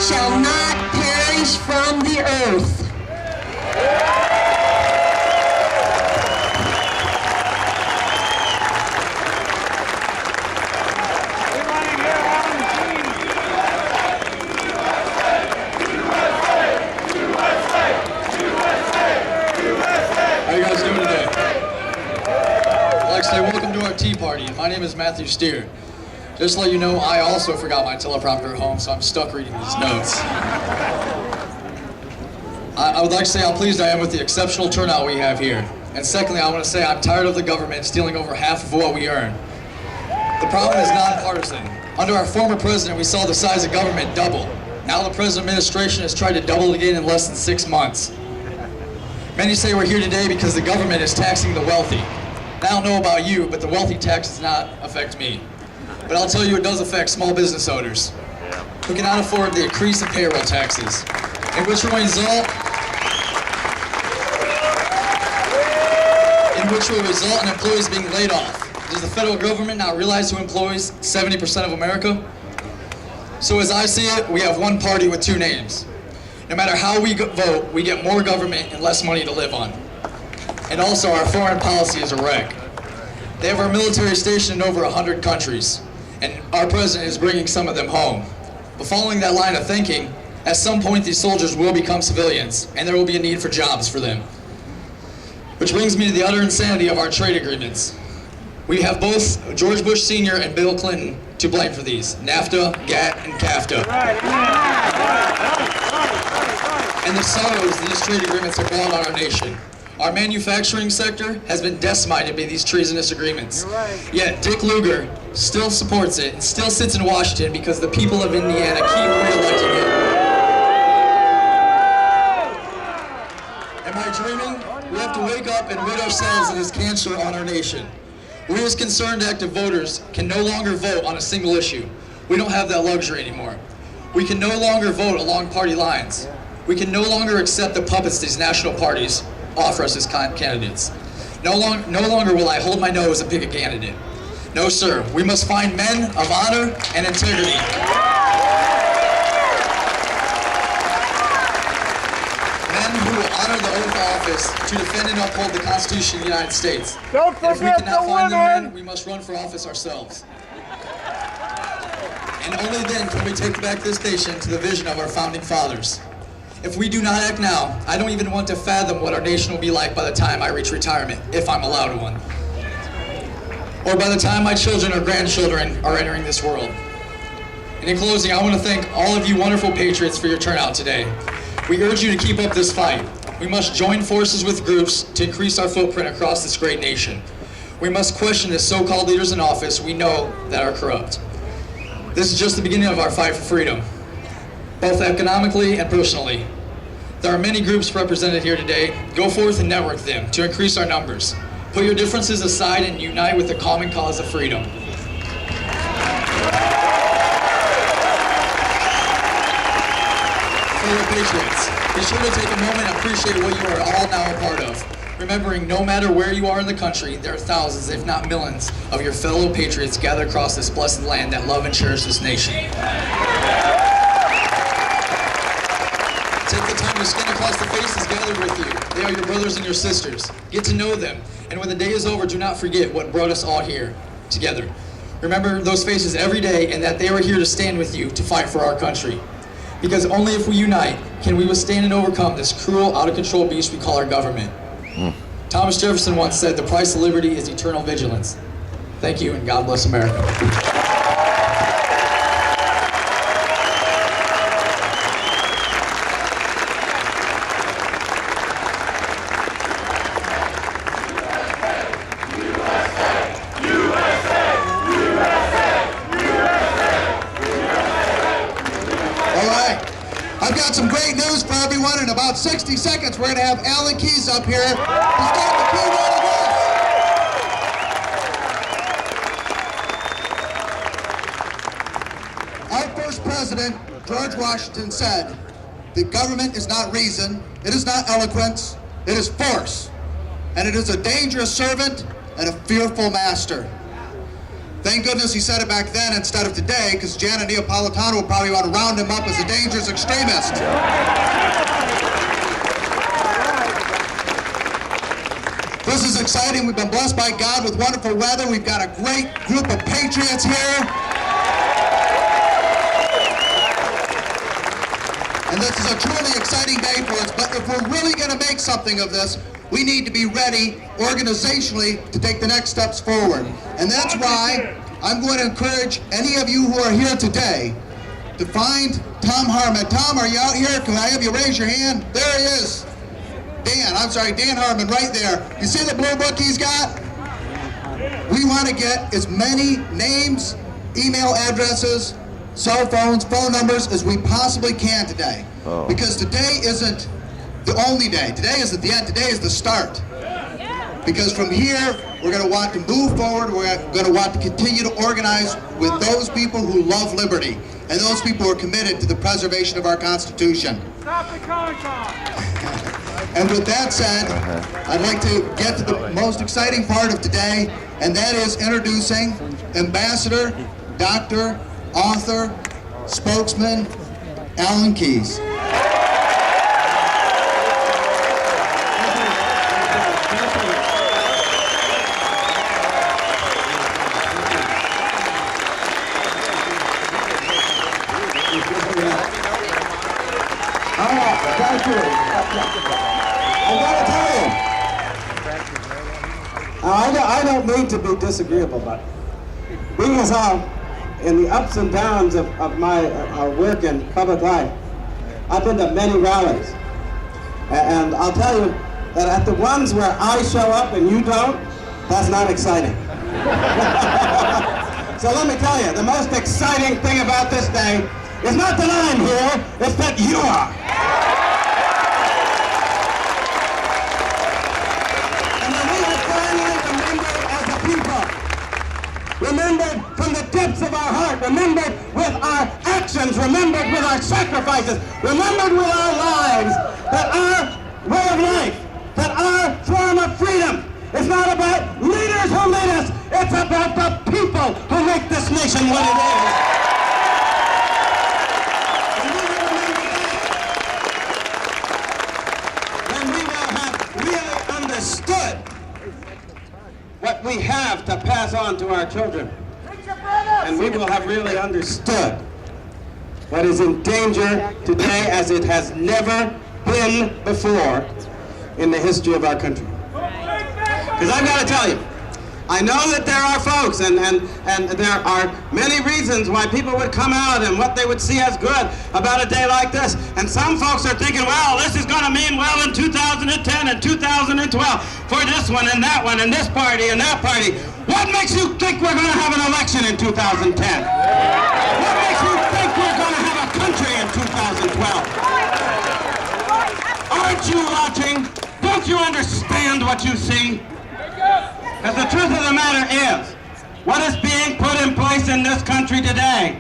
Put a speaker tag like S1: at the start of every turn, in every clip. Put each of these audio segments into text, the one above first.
S1: shall not perish from the earth.
S2: Welcome to our tea party. My name is Matthew Steer. Just to let you know, I also forgot my teleprompter at home, so I'm stuck reading these notes. I would like to say how pleased I am with the exceptional turnout we have here. And secondly, I want to say I'm tired of the government stealing over half of what we earn. The problem is nonpartisan. Under our former president, we saw the size of government double. Now the present administration has tried to double it again in less than 6 months. Many say we're here today because the government is taxing the wealthy. I don't know about you, but the wealthy tax does not affect me. But I'll tell you it does affect small business owners who cannot afford the increase in payroll taxes, in which will result in employees being laid off. Does the federal government not realize who employs 70% of America? So as I see it, we have one party with two names. No matter how we vote, we get more government and less money to live on. And also, our foreign policy is a wreck. They have our military stationed in over 100 countries, and our president is bringing some of them home. But following that line of thinking, at some point these soldiers will become civilians, and there will be a need for jobs for them. Which brings me to the utter insanity of our trade agreements. We have both George Bush Sr. and Bill Clinton to blame for these: NAFTA, GATT, and CAFTA. And the sorrows these trade agreements have brought on our nation. Our manufacturing sector has been decimated by these treasonous agreements. Yet Dick Lugar still supports it and still sits in Washington because the people of Indiana keep re-electing him. Am I dreaming? We have to wake up and rid ourselves of this cancer on our nation. We as concerned active voters can no longer vote on a single issue. We don't have that luxury anymore. We can no longer vote along party lines. We can no longer accept the puppets these national parties offer us as candidates. No longer will I hold my nose and pick a candidate. No, sir. We must find men of honor and integrity. Men who will honor the oath of office to defend and uphold the Constitution of the United States.
S3: Don't forget
S2: if we cannot
S3: the
S2: find
S3: women.
S2: them men, we must run for office ourselves. And only then can we take back this nation to the vision of our founding fathers. If we do not act now, I don't even want to fathom what our nation will be like by the time I reach retirement, if I'm allowed one. Or by the time my children or grandchildren are entering this world. And in closing, I want to thank all of you wonderful patriots for your turnout today. We urge you to keep up this fight. We must join forces with groups to increase our footprint across this great nation. We must question the so-called leaders in office we know that are corrupt. This is just the beginning of our fight for freedom, both economically and personally. There are many groups represented here today. Go forth and network them to increase our numbers. Put your differences aside and unite with the common cause of freedom. Fellow patriots, be sure to take a moment and appreciate what you are all now a part of. Remembering no matter where you are in the country, there are thousands, if not millions, of your fellow patriots gathered across this blessed land that love and cherish this nation. Take the time to skin across the faces gathered with you. They are your brothers and your sisters. Get to know them. And when the day is over, do not forget what brought us all here together. Remember those faces every day and that they were here to stand with you to fight for our country. Because only if we unite can we withstand and overcome this cruel, out-of-control beast we call our government. Thomas Jefferson once said, "The price of liberty is eternal vigilance." Thank you, and God bless America.
S4: I've got some great news for everyone. In about 60 seconds, we're going to have Alan Keyes up here to start the keynote address. Our first president, George Washington, said, "The government is not reason, it is not eloquence, it is force, and it is a dangerous servant and a fearful master." Thank goodness he said it back then instead of today, because Janet Neapolitano will probably want to round him up as a dangerous extremist. This is exciting. We've been blessed by God with wonderful weather. We've got a great group of patriots here. And this is a truly exciting day for us. But if we're really going to make something of this, we need to be ready organizationally to take the next steps forward. And that's why I'm going to encourage any of you who are here today to find Tom Harmon. Tom, are you out here? Can I have you raise your hand? There he is. Dan Harmon, right there. You see the blue book he's got? We want to get as many names, email addresses, cell phones, phone numbers as we possibly can today. Because today isn't the only day. Today isn't the end. Today is the start. Because from here, we're going to want to move forward. We're going to want to continue to organize with those people who love liberty and those people who are committed to the preservation of our Constitution.
S3: Stop the Con-Con!
S4: And with that said, I'd like to get to the most exciting part of today, and that is introducing Ambassador, Doctor, Author, Spokesman, Alan Keyes.
S5: Thank you. I gotta tell you, I don't mean to be disagreeable, but being as how in the ups and downs of my work in public life, I've been to many rallies. And I'll tell you that at the ones where I show up and you don't, that's not exciting. So let me tell you, the most exciting thing about this day is not that I'm here, it's that you are. And that we are finally remembered as a people. Remembered from the depths of our heart, remembered with our actions, remembered with our sacrifices, remembered with our lives, that our way of life, that our form of freedom is not about leaders who lead us, it's about the people who make this nation what it is. Understood what we have to pass on to our children. And we will have really understood what is in danger today as it has never been before in the history of our country. Because I've got to tell you, I know that there are folks and there are many reasons why people would come out and what they would see as good about a day like this. And some folks are thinking, well, this is going to mean well in 2010 and 2012 for this one and that one and this party and that party. What makes you think we're going to have an election in 2010? What makes you think we're going to have a country in 2012? Aren't you watching? Don't you understand what you see? Because the truth of the matter is, what is being put in place in this country today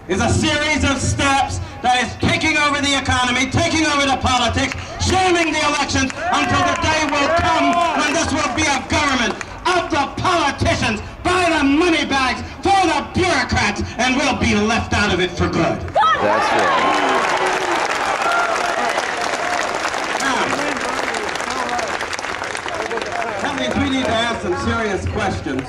S5: is a series of steps that is taking over the economy, taking over the politics, shaming the elections until the day will come when this will be a government of the politicians, by the money bags, for the bureaucrats, and we'll be left out of it for good.
S6: That's right.
S5: We need to ask some serious questions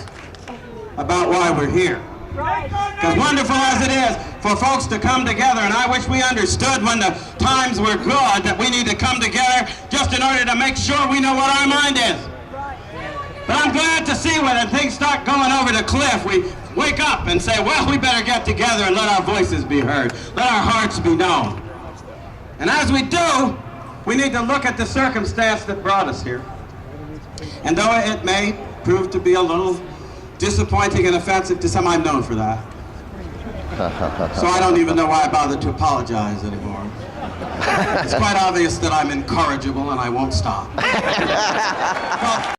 S5: about why we're here. Because wonderful as it is for folks to come together, and I wish we understood when the times were good that we need to come together just in order to make sure we know what our mind is. But I'm glad to see when things start going over the cliff, we wake up and say, well, we better get together and let our voices be heard, let our hearts be known. And as we do, we need to look at the circumstance that brought us here. And though it may prove to be a little disappointing and offensive to some, I'm known for that. So I don't even know why I bother to apologize anymore. It's quite obvious that I'm incorrigible and I won't stop. Well,